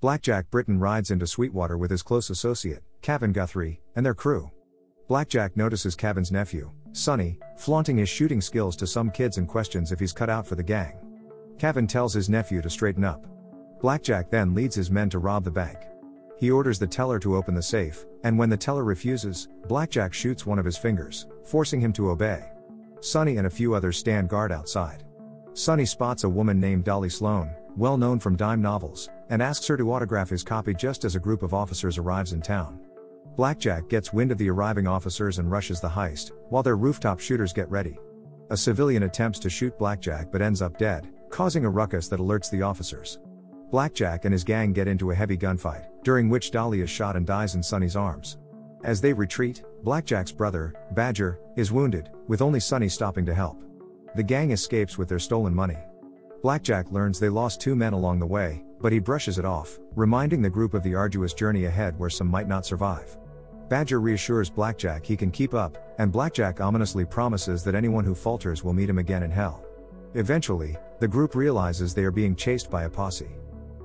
Blackjack Britton rides into Sweetwater with his close associate, Kevin Guthrie, and their crew. Blackjack notices Kevin's nephew, Sonny, flaunting his shooting skills to some kids and questions if he's cut out for the gang. Kevin tells his nephew to straighten up. Blackjack then leads his men to rob the bank. He orders the teller to open the safe, and when the teller refuses, Blackjack shoots one of his fingers, forcing him to obey. Sonny and a few others stand guard outside. Sonny spots a woman named Dolly Sloan, well known from dime novels, and asks her to autograph his copy just as a group of officers arrives in town. Blackjack gets wind of the arriving officers and rushes the heist, while their rooftop shooters get ready. A civilian attempts to shoot Blackjack but ends up dead, causing a ruckus that alerts the officers. Blackjack and his gang get into a heavy gunfight, during which Dolly is shot and dies in Sonny's arms. As they retreat, Blackjack's brother, Badger, is wounded, with only Sonny stopping to help. The gang escapes with their stolen money. Blackjack learns they lost 2 men along the way, but he brushes it off, reminding the group of the arduous journey ahead where some might not survive. Badger reassures Blackjack he can keep up, and Blackjack ominously promises that anyone who falters will meet him again in hell. Eventually, the group realizes they are being chased by a posse.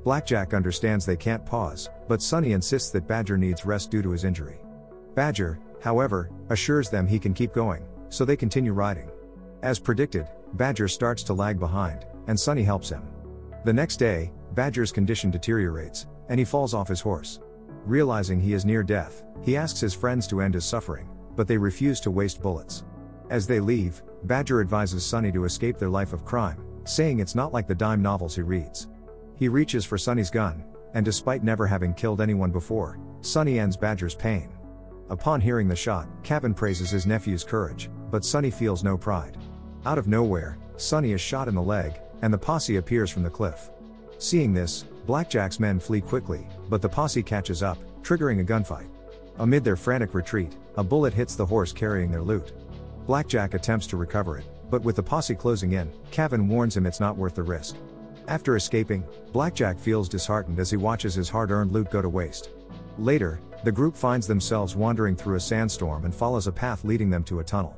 Blackjack understands they can't pause, but Sonny insists that Badger needs rest due to his injury. Badger, however, assures them he can keep going, so they continue riding. As predicted, Badger starts to lag behind, and Sonny helps him. The next day, Badger's condition deteriorates, and he falls off his horse. Realizing he is near death, he asks his friends to end his suffering, but they refuse to waste bullets. As they leave, Badger advises Sonny to escape their life of crime, saying it's not like the dime novels he reads. He reaches for Sonny's gun, and despite never having killed anyone before, Sonny ends Badger's pain. Upon hearing the shot, Kevin praises his nephew's courage, but Sonny feels no pride. Out of nowhere, Sonny is shot in the leg, and the posse appears from the cliff. Seeing this, Blackjack's men flee quickly, but the posse catches up, triggering a gunfight. Amid their frantic retreat, a bullet hits the horse carrying their loot. Blackjack attempts to recover it, but with the posse closing in, Kevin warns him it's not worth the risk. After escaping, Blackjack feels disheartened as he watches his hard-earned loot go to waste. Later, the group finds themselves wandering through a sandstorm and follows a path leading them to a tunnel.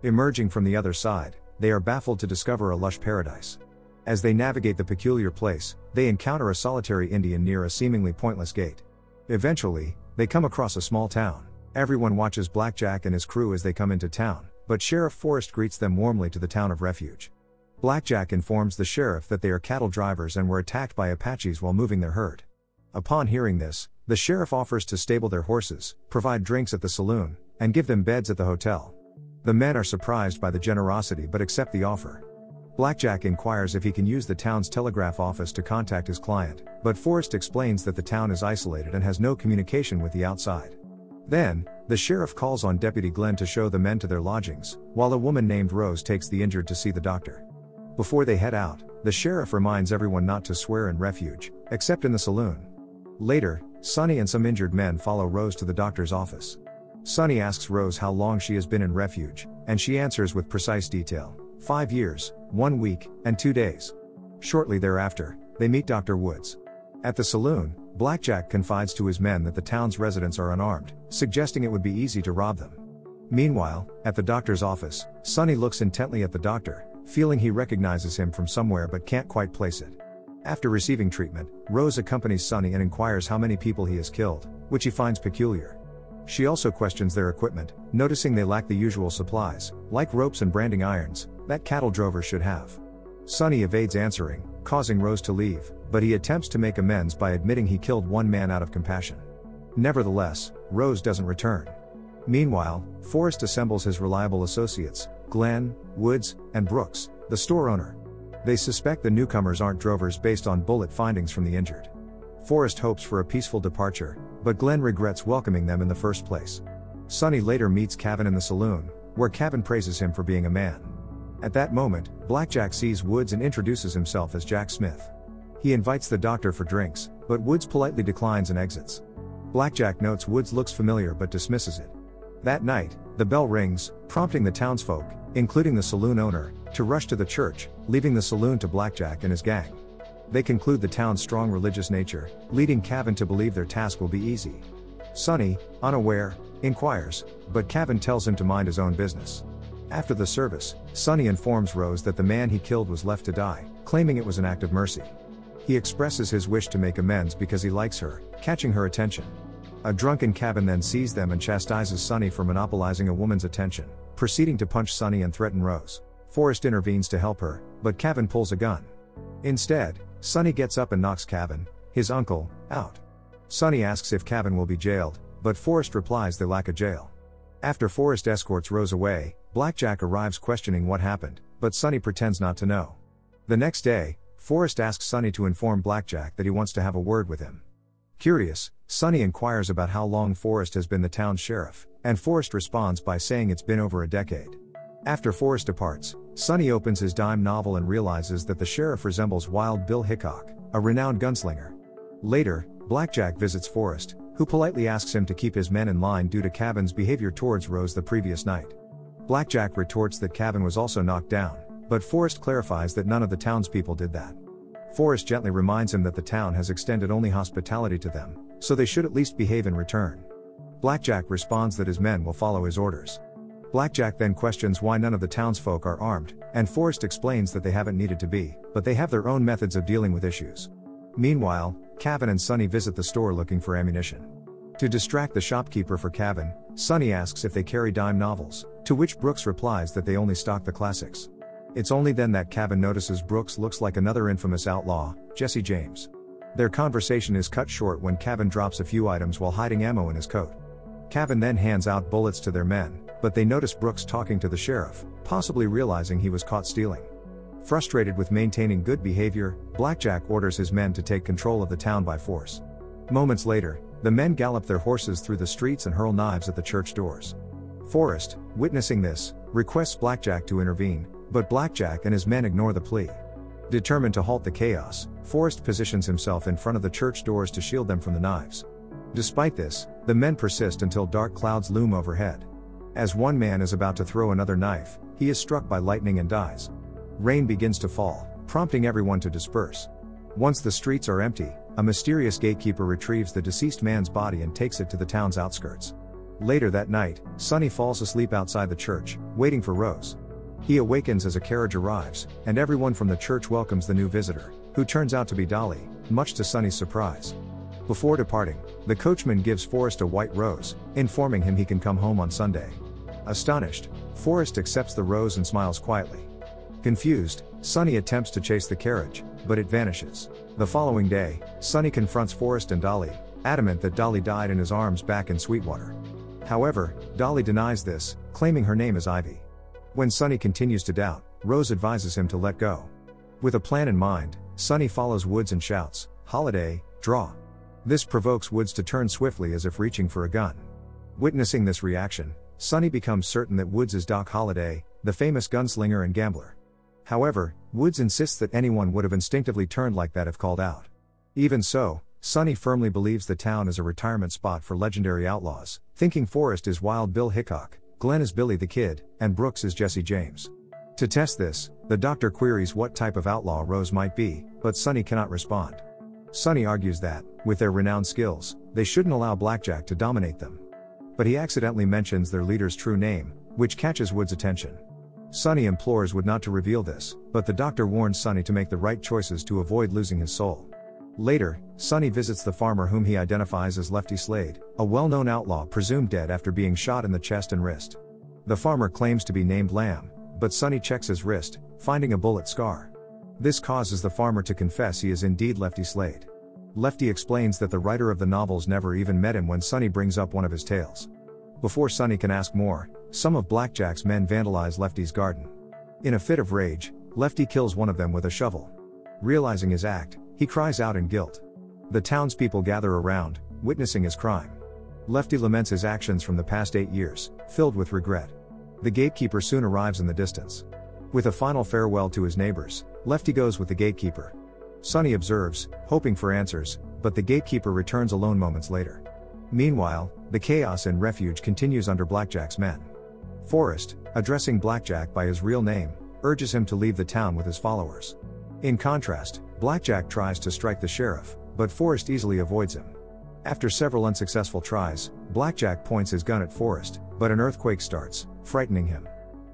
Emerging from the other side, they are baffled to discover a lush paradise. As they navigate the peculiar place, they encounter a solitary Indian near a seemingly pointless gate. Eventually, they come across a small town. Everyone watches Blackjack and his crew as they come into town, but Sheriff Forrest greets them warmly to the town of refuge. Blackjack informs the sheriff that they are cattle drivers and were attacked by Apaches while moving their herd. Upon hearing this, the sheriff offers to stable their horses, provide drinks at the saloon, and give them beds at the hotel. The men are surprised by the generosity but accept the offer. Blackjack inquires if he can use the town's telegraph office to contact his client, but Forrest explains that the town is isolated and has no communication with the outside. Then, the sheriff calls on Deputy Glenn to show the men to their lodgings, while a woman named Rose takes the injured to see the doctor. Before they head out, the sheriff reminds everyone not to swear in refuge, except in the saloon. Later, Sonny and some injured men follow Rose to the doctor's office. Sonny asks Rose how long she has been in refuge, and she answers with precise detail: 5 years, 1 week, and 2 days. Shortly thereafter, they meet Dr. Woods. At the saloon, Blackjack confides to his men that the town's residents are unarmed, suggesting it would be easy to rob them. Meanwhile, at the doctor's office, Sonny looks intently at the doctor, feeling he recognizes him from somewhere but can't quite place it. After receiving treatment, Rose accompanies Sonny and inquires how many people he has killed, which he finds peculiar. She also questions their equipment, noticing they lack the usual supplies, like ropes and branding irons, that cattle drovers should have. Sonny evades answering, causing Rose to leave, but he attempts to make amends by admitting he killed 1 man out of compassion. Nevertheless, Rose doesn't return. Meanwhile, Forrest assembles his reliable associates, Glenn, Woods, and Brooks, the store owner. They suspect the newcomers aren't drovers based on bullet findings from the injured. Forrest hopes for a peaceful departure, but Glenn regrets welcoming them in the first place. Sonny later meets Kevin in the saloon, where Kevin praises him for being a man. At that moment, Blackjack sees Woods and introduces himself as Jack Smith. He invites the doctor for drinks, but Woods politely declines and exits. Blackjack notes Woods looks familiar but dismisses it. That night, the bell rings, prompting the townsfolk, including the saloon owner, to rush to the church, leaving the saloon to Blackjack and his gang. They conclude the town's strong religious nature, leading Kevin to believe their task will be easy. Sonny, unaware, inquires, but Kevin tells him to mind his own business. After the service, Sonny informs Rose that the man he killed was left to die, claiming it was an act of mercy. He expresses his wish to make amends because he likes her, catching her attention. A drunken Cavan then sees them and chastises Sonny for monopolizing a woman's attention, proceeding to punch Sonny and threaten Rose. Forrest intervenes to help her, but Cavan pulls a gun. Instead, Sonny gets up and knocks Cavan, his uncle, out. Sonny asks if Cavan will be jailed, but Forrest replies they lack a jail. After Forrest escorts Rose away, Blackjack arrives questioning what happened, but Sonny pretends not to know. The next day, Forrest asks Sonny to inform Blackjack that he wants to have a word with him. Curious, Sonny inquires about how long Forrest has been the town's sheriff, and Forrest responds by saying it's been over a decade. After Forrest departs, Sonny opens his dime novel and realizes that the sheriff resembles Wild Bill Hickok, a renowned gunslinger. Later, Blackjack visits Forrest, who politely asks him to keep his men in line due to Cavan's behavior towards Rose the previous night. Blackjack retorts that Cavan was also knocked down, but Forrest clarifies that none of the townspeople did that. Forrest gently reminds him that the town has extended only hospitality to them, so they should at least behave in return. Blackjack responds that his men will follow his orders. Blackjack then questions why none of the townsfolk are armed, and Forrest explains that they haven't needed to be, but they have their own methods of dealing with issues. Meanwhile, Cavan and Sonny visit the store looking for ammunition. To distract the shopkeeper for Cavan, Sonny asks if they carry dime novels, to which Brooks replies that they only stock the classics. It's only then that Cavan notices Brooks looks like another infamous outlaw, Jesse James. Their conversation is cut short when Cavan drops a few items while hiding ammo in his coat. Cavan then hands out bullets to their men, but they notice Brooks talking to the sheriff, possibly realizing he was caught stealing. Frustrated with maintaining good behavior, Blackjack orders his men to take control of the town by force. Moments later, the men gallop their horses through the streets and hurl knives at the church doors. Forrest, witnessing this, requests Blackjack to intervene, but Blackjack and his men ignore the plea. Determined to halt the chaos, Forrest positions himself in front of the church doors to shield them from the knives. Despite this, the men persist until dark clouds loom overhead. As one man is about to throw another knife, he is struck by lightning and dies. Rain begins to fall, prompting everyone to disperse. Once the streets are empty, a mysterious gatekeeper retrieves the deceased man's body and takes it to the town's outskirts. Later that night, Sonny falls asleep outside the church, waiting for Rose. He awakens as a carriage arrives, and everyone from the church welcomes the new visitor, who turns out to be Dolly, much to Sonny's surprise. Before departing, the coachman gives Forrest a white rose, informing him he can come home on Sunday. Astonished, Forrest accepts the rose and smiles quietly. Confused, Sonny attempts to chase the carriage, but it vanishes. The following day, Sonny confronts Forrest and Dolly, adamant that Dolly died in his arms back in Sweetwater. However, Dolly denies this, claiming her name is Ivy. When Sonny continues to doubt, Rose advises him to let go. With a plan in mind, Sonny follows Woods and shouts, "Holiday, draw." This provokes Woods to turn swiftly as if reaching for a gun. Witnessing this reaction, Sonny becomes certain that Woods is Doc Holliday, the famous gunslinger and gambler. However, Woods insists that anyone would have instinctively turned like that if called out. Even so, Sonny firmly believes the town is a retirement spot for legendary outlaws, thinking Forrest is Wild Bill Hickok, Glenn is Billy the Kid, and Brooks is Jesse James. To test this, the doctor queries what type of outlaw Rose might be, but Sonny cannot respond. Sonny argues that, with their renowned skills, they shouldn't allow Blackjack to dominate them. But he accidentally mentions their leader's true name, which catches Wood's attention. Sonny implores Wood not to reveal this, but the doctor warns Sonny to make the right choices to avoid losing his soul. Later, Sonny visits the farmer whom he identifies as Lefty Slade, a well-known outlaw presumed dead after being shot in the chest and wrist. The farmer claims to be named Lamb, but Sonny checks his wrist, finding a bullet scar. This causes the farmer to confess he is indeed Lefty Slade. Lefty explains that the writer of the novels never even met him when Sonny brings up one of his tales. Before Sonny can ask more, some of Blackjack's men vandalize Lefty's garden. In a fit of rage, Lefty kills one of them with a shovel. Realizing his act, he cries out in guilt. The townspeople gather around, witnessing his crime. Lefty laments his actions from the past 8 years, filled with regret. The gatekeeper soon arrives in the distance. With a final farewell to his neighbors, Lefty goes with the gatekeeper. Sonny observes, hoping for answers, but the gatekeeper returns alone moments later. Meanwhile, the chaos in Refuge continues under Blackjack's men. Forrest, addressing Blackjack by his real name, urges him to leave the town with his followers. In contrast, Blackjack tries to strike the sheriff, but Forrest easily avoids him. After several unsuccessful tries, Blackjack points his gun at Forrest, but an earthquake starts, frightening him.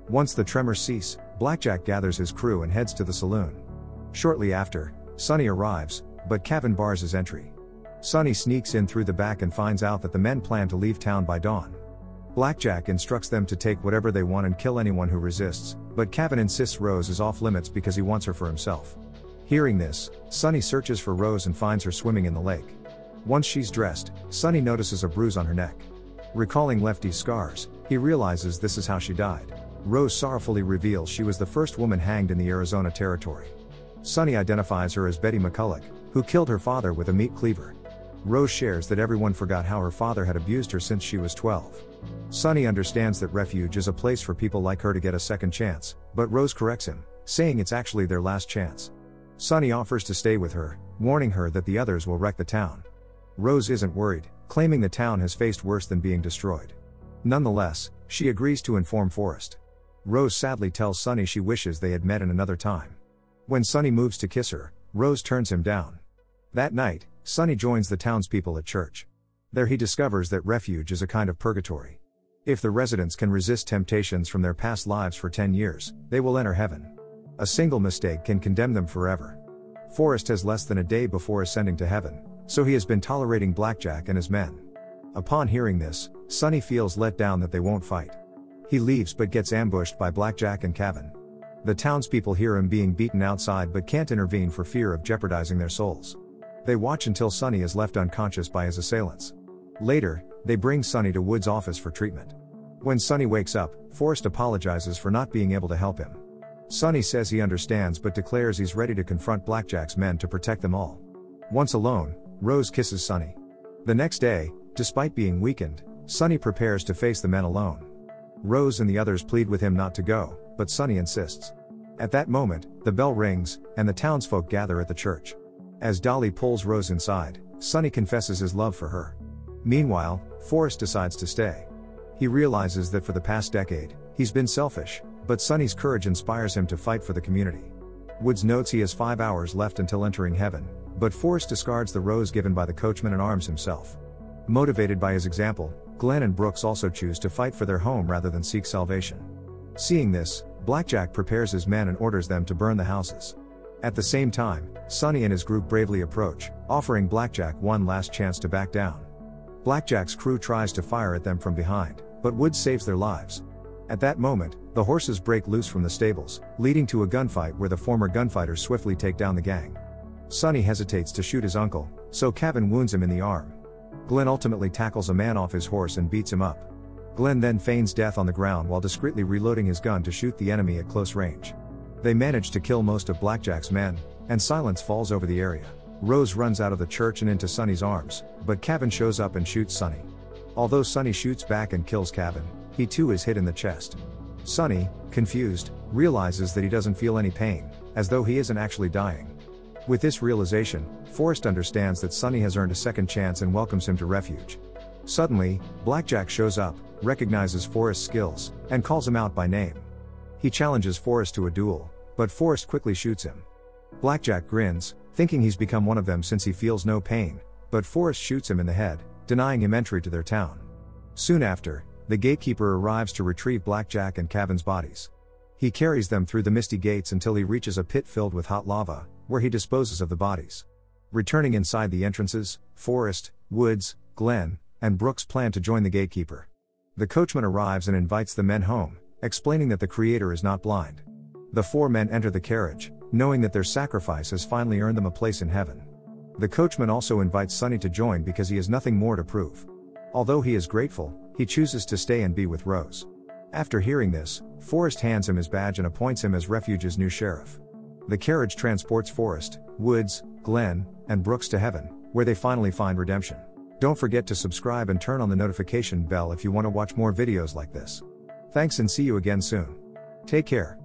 Once the tremors cease, Blackjack gathers his crew and heads to the saloon. Shortly after, Sonny arrives, but Kevin bars his entry. Sonny sneaks in through the back and finds out that the men plan to leave town by dawn. Blackjack instructs them to take whatever they want and kill anyone who resists, but Kevin insists Rose is off limits because he wants her for himself. Hearing this, Sonny searches for Rose and finds her swimming in the lake. Once she's dressed, Sonny notices a bruise on her neck. Recalling Lefty's scars, he realizes this is how she died. Rose sorrowfully reveals she was the first woman hanged in the Arizona Territory. Sonny identifies her as Betty McCulloch, who killed her father with a meat cleaver. Rose shares that everyone forgot how her father had abused her since she was 12. Sonny understands that refuge is a place for people like her to get a second chance, but Rose corrects him, saying it's actually their last chance. Sonny offers to stay with her, warning her that the others will wreck the town. Rose isn't worried, claiming the town has faced worse than being destroyed. Nonetheless, she agrees to inform Forrest. Rose sadly tells Sonny she wishes they had met in another time. When Sonny moves to kiss her, Rose turns him down. That night, Sonny joins the townspeople at church. There he discovers that refuge is a kind of purgatory. If the residents can resist temptations from their past lives for 10 years, they will enter heaven. A single mistake can condemn them forever. Forrest has less than a day before ascending to heaven, so he has been tolerating Blackjack and his men. Upon hearing this, Sonny feels let down that they won't fight. He leaves but gets ambushed by Blackjack and Kevin. The townspeople hear him being beaten outside but can't intervene for fear of jeopardizing their souls. They watch until Sonny is left unconscious by his assailants. Later, they bring Sonny to Wood's office for treatment. When Sonny wakes up, Forrest apologizes for not being able to help him. Sonny says he understands but declares he's ready to confront Blackjack's men to protect them all. Once alone, Rose kisses Sonny. The next day, despite being weakened, Sonny prepares to face the men alone. Rose and the others plead with him not to go, but Sonny insists. At that moment, the bell rings, and the townsfolk gather at the church. As Dolly pulls Rose inside, Sonny confesses his love for her. Meanwhile, Forrest decides to stay. He realizes that for the past decade, he's been selfish, but Sonny's courage inspires him to fight for the community. Woods notes he has 5 hours left until entering heaven, but Forrest discards the rose given by the coachman and arms himself. Motivated by his example, Glenn and Brooks also choose to fight for their home rather than seek salvation. Seeing this, Blackjack prepares his men and orders them to burn the houses. At the same time, Sonny and his group bravely approach, offering Blackjack one last chance to back down. Blackjack's crew tries to fire at them from behind, but Woods saves their lives. At that moment, the horses break loose from the stables, leading to a gunfight where the former gunfighters swiftly take down the gang. Sonny hesitates to shoot his uncle, so Kevin wounds him in the arm. Glenn ultimately tackles a man off his horse and beats him up. Glenn then feigns death on the ground while discreetly reloading his gun to shoot the enemy at close range. They manage to kill most of Blackjack's men, and silence falls over the area. Rose runs out of the church and into Sonny's arms, but Kevin shows up and shoots Sonny. Although Sonny shoots back and kills Kevin, he too is hit in the chest. Sonny, confused, realizes that he doesn't feel any pain, as though he isn't actually dying. With this realization, Forrest understands that Sonny has earned a second chance and welcomes him to refuge. Suddenly, Blackjack shows up, recognizes Forrest's skills, and calls him out by name. He challenges Forrest to a duel, but Forrest quickly shoots him. Blackjack grins, thinking he's become one of them since he feels no pain, but Forrest shoots him in the head, denying him entry to their town. Soon after, the gatekeeper arrives to retrieve Blackjack and Kevin's bodies. He carries them through the misty gates until he reaches a pit filled with hot lava, where he disposes of the bodies. Returning inside the entrances, Forrest, Woods, Glenn, and Brooks plan to join the gatekeeper. The coachman arrives and invites the men home, explaining that the Creator is not blind. The 4 men enter the carriage, knowing that their sacrifice has finally earned them a place in heaven. The coachman also invites Sonny to join because he has nothing more to prove. Although he is grateful, he chooses to stay and be with Rose. After hearing this, Forrest hands him his badge and appoints him as Refuge's new sheriff. The carriage transports Forrest, Woods, Glenn, and Brooks to heaven, where they finally find redemption. Don't forget to subscribe and turn on the notification bell if you want to watch more videos like this. Thanks and see you again soon. Take care.